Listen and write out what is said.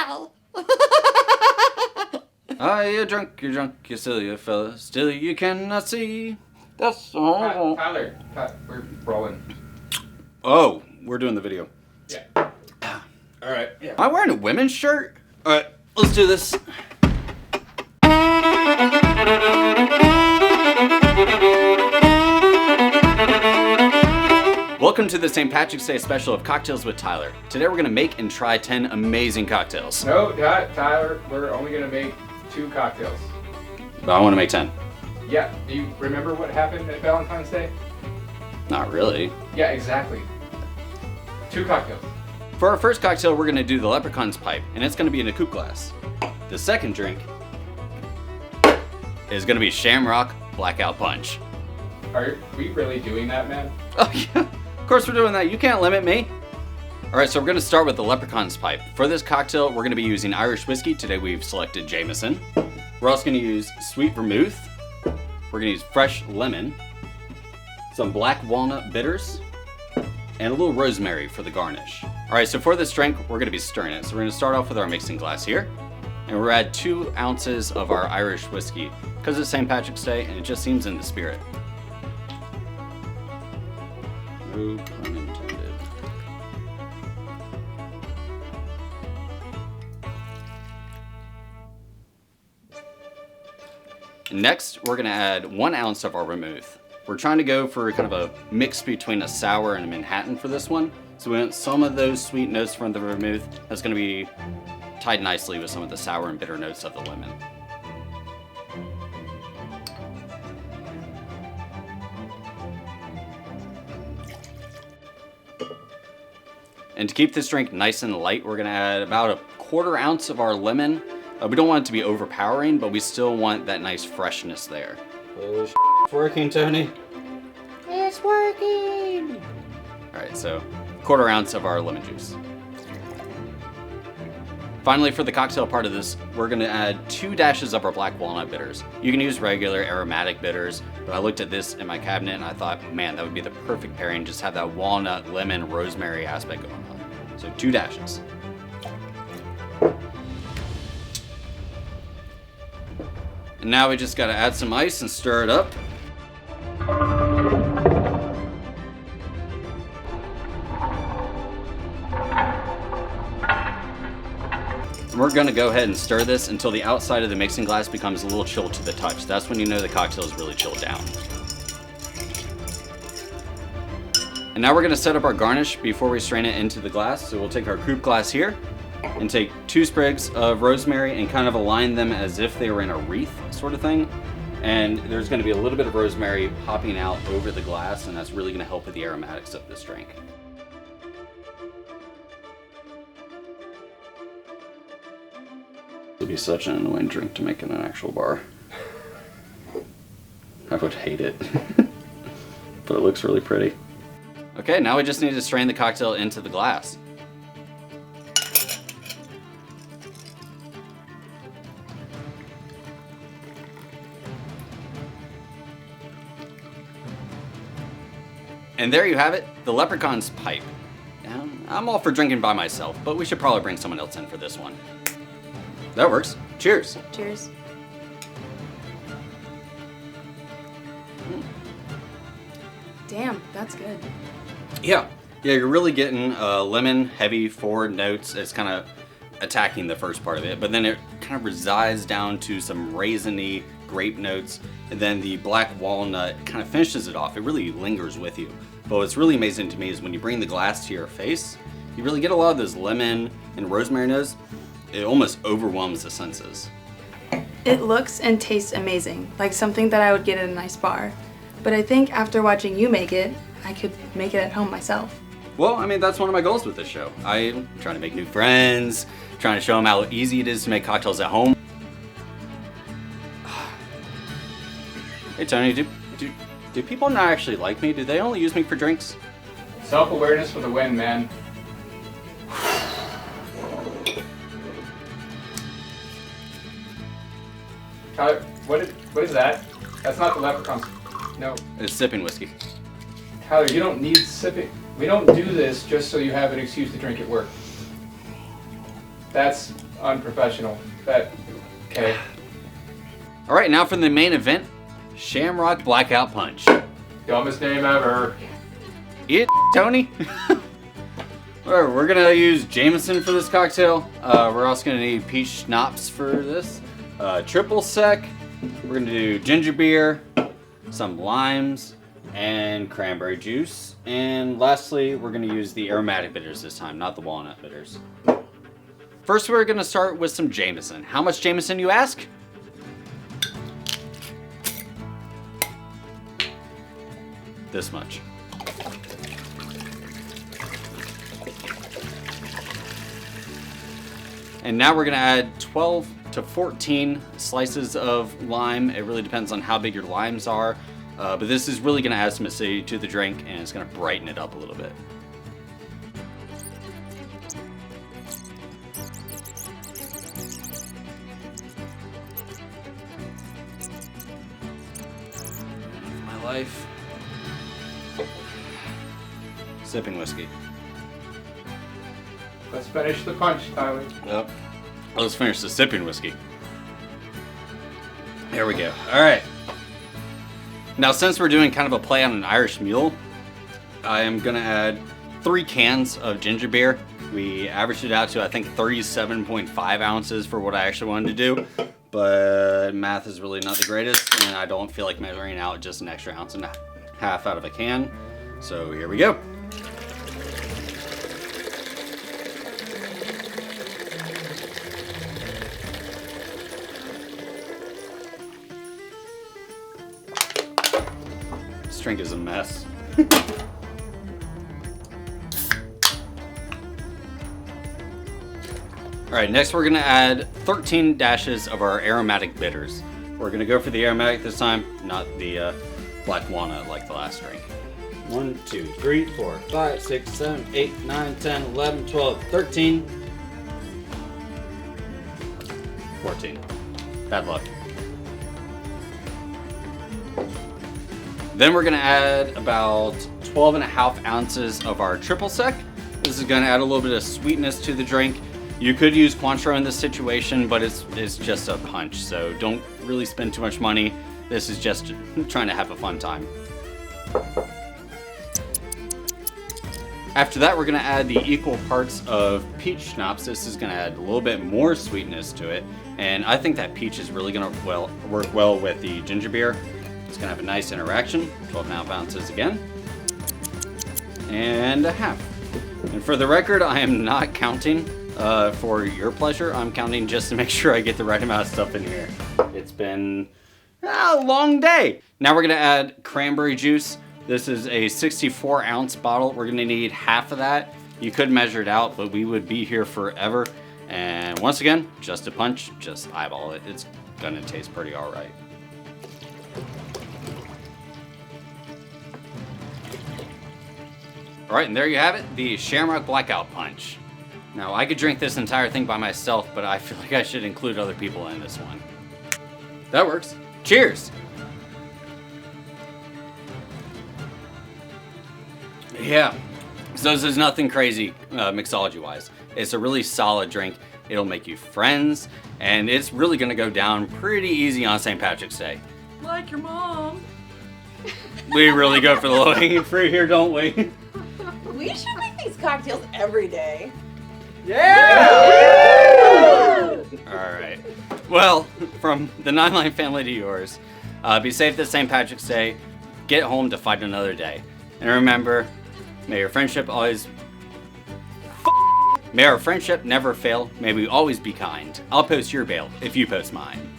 hell? You're drunk, you silly fella. Still you cannot see. That's all. Tyler, we're rolling. Oh, we're doing the video. Yeah. Alright. Yeah. Am I wearing a women's shirt? Alright, let's do this. Welcome to the St. Patrick's Day special of Cocktails with Tyler. Today we're going to make and try 10 amazing cocktails. No, Tyler, we're only going to make 2 cocktails. But I want to make 10. Yeah, do you remember what happened at Valentine's Day? Not really. Yeah, exactly. 2 cocktails. For our first cocktail, we're going to do the Leprechaun's Pipe, and it's going to be in a coupe glass. The second drink is going to be Shamrock Blackout Punch. Are we really doing that, man? Oh yeah, of course we're doing that. You can't limit me. Alright, so we're going to start with the Leprechaun's Pipe. For this cocktail, we're going to be using Irish whiskey. Today we've selected Jameson. We're also going to use Sweet Vermouth. We're going to use fresh lemon, some black walnut bitters, and a little rosemary for the garnish. Alright, so for this drink, we're going to be stirring it. So we're going to start off with our mixing glass here. And we're going to add 2 ounces of our Irish whiskey because it's St. Patrick's Day and it just seems in the spirit. No pun intended. Next, we're going to add 1 ounce of our vermouth. We're trying to go for kind of a mix between a sour and a Manhattan for this one. So we want some of those sweet notes from the vermouth that's going to be tied nicely with some of the sour and bitter notes of the lemon. And to keep this drink nice and light, we're going to add about 1/4 ounce of our lemon. We don't want it to be overpowering, but we still want that nice freshness there. Oh, it's working, Tony. It's working! Alright, so 1/4 ounce of our lemon juice. Finally, for the cocktail part of this, we're going to add 2 dashes of our black walnut bitters. You can use regular aromatic bitters, but I looked at this in my cabinet and I thought, man, that would be the perfect pairing. Just have that walnut, lemon, rosemary aspect going on. So 2 dashes. And now we just got to add some ice and stir it up. We're going to go ahead and stir this until the outside of the mixing glass becomes a little chilled to the touch. That's when you know the cocktail is really chilled down. And now we're going to set up our garnish before we strain it into the glass. So we'll take our coupe glass here and take 2 sprigs of rosemary and kind of align them as if they were in a wreath sort of thing. And there's going to be a little bit of rosemary popping out over the glass, and that's really going to help with the aromatics of this drink. It would be such an annoying drink to make in an actual bar. I would hate it. But it looks really pretty. Okay, now we just need to strain the cocktail into the glass. And there you have it, the Leprechaun's Pipe. I'm all for drinking by myself, but we should probably bring someone else in for this one. That works. Cheers. Cheers. Damn, that's good. Yeah, you're really getting lemon heavy forward notes. It's kind of attacking the first part of it, but then it kind of resides down to some raisiny grape notes, and then the black walnut kind of finishes it off. It really lingers with you. But what's really amazing to me is when you bring the glass to your face, you really get a lot of those lemon and rosemary notes. It almost overwhelms the senses. It looks and tastes amazing, like something that I would get at a nice bar. But I think after watching you make it, I could make it at home myself. Well, I mean, that's one of my goals with this show. I'm trying to make new friends, trying to show them how easy it is to make cocktails at home. Hey Tony, do people not actually like me? Do they only use me for drinks? Self-awareness for the win, man. Tyler, what is that? That's not the Leprechaun's. No. It's sipping whiskey. Tyler, you don't need sipping. We don't do this just so you have an excuse to drink at work. That's unprofessional. Okay. All right, now for the main event, Shamrock Blackout Punch. Dumbest name ever. Tony. All right, we're gonna use Jameson for this cocktail. We're also gonna need Peach Schnapps for this. Triple Tec. We're gonna do ginger beer, some limes, and cranberry juice. And lastly, we're gonna use the aromatic bitters this time, not the walnut bitters. First, we're gonna start with some Jameson. How much Jameson, you ask? This much. And now we're gonna add 12 to 14 slices of lime. It really depends on how big your limes are, but this is really gonna add some acidity to the drink and it's gonna brighten it up a little bit. My life. Sipping whiskey. Let's finish the punch, Tyler. Yep. Let's finish the sipping whiskey. There we go. All right. Now, since we're doing kind of a play on an Irish mule, I am gonna add 3 cans of ginger beer. We averaged it out to, I think, 37.5 ounces for what I actually wanted to do, but math is really not the greatest, and I don't feel like measuring out just an extra ounce and a half out of a can. So here we go. This drink is a mess. Alright, next we're going to add 13 dashes of our aromatic bitters. We're going to go for the aromatic this time, not the black walnut like the last drink. 1, 2, 3, 4, 5, 6, 7, 8, 9, 10, 11, 12, 13, 14. Bad luck. Then we're going to add about 12.5 ounces of our Triple Tec. This is going to add a little bit of sweetness to the drink. You could use Cointreau in this situation, but it's just a punch, so don't really spend too much money. This is just trying to have a fun time. After that, we're going to add the equal parts of Peach Schnapps. This is going to add a little bit more sweetness to it, and I think that peach is really going to work well with the ginger beer. It's going to have a nice interaction. 12.5 ounces again. And a half. And for the record, I am not counting for your pleasure. I'm counting just to make sure I get the right amount of stuff in here. It's been a long day. Now we're going to add cranberry juice. This is a 64-ounce bottle. We're going to need half of that. You could measure it out, but we would be here forever. And once again, just a punch, just eyeball it. It's going to taste pretty all right. Alright, and there you have it, the Shamrock Blackout Punch. Now, I could drink this entire thing by myself, but I feel like I should include other people in this one. That works. Cheers! Yeah, so this is nothing crazy mixology-wise. It's a really solid drink. It'll make you friends, and it's really gonna go down pretty easy on St. Patrick's Day. Like your mom. We really go for the low-hanging fruit here, don't we? We should make these cocktails every day. Yeah! Alright. Well, from the 9-Line family to yours, be safe this St. Patrick's Day. Get home to fight another day. And remember, may your friendship always... May our friendship never fail. May we always be kind. I'll post your bail if you post mine.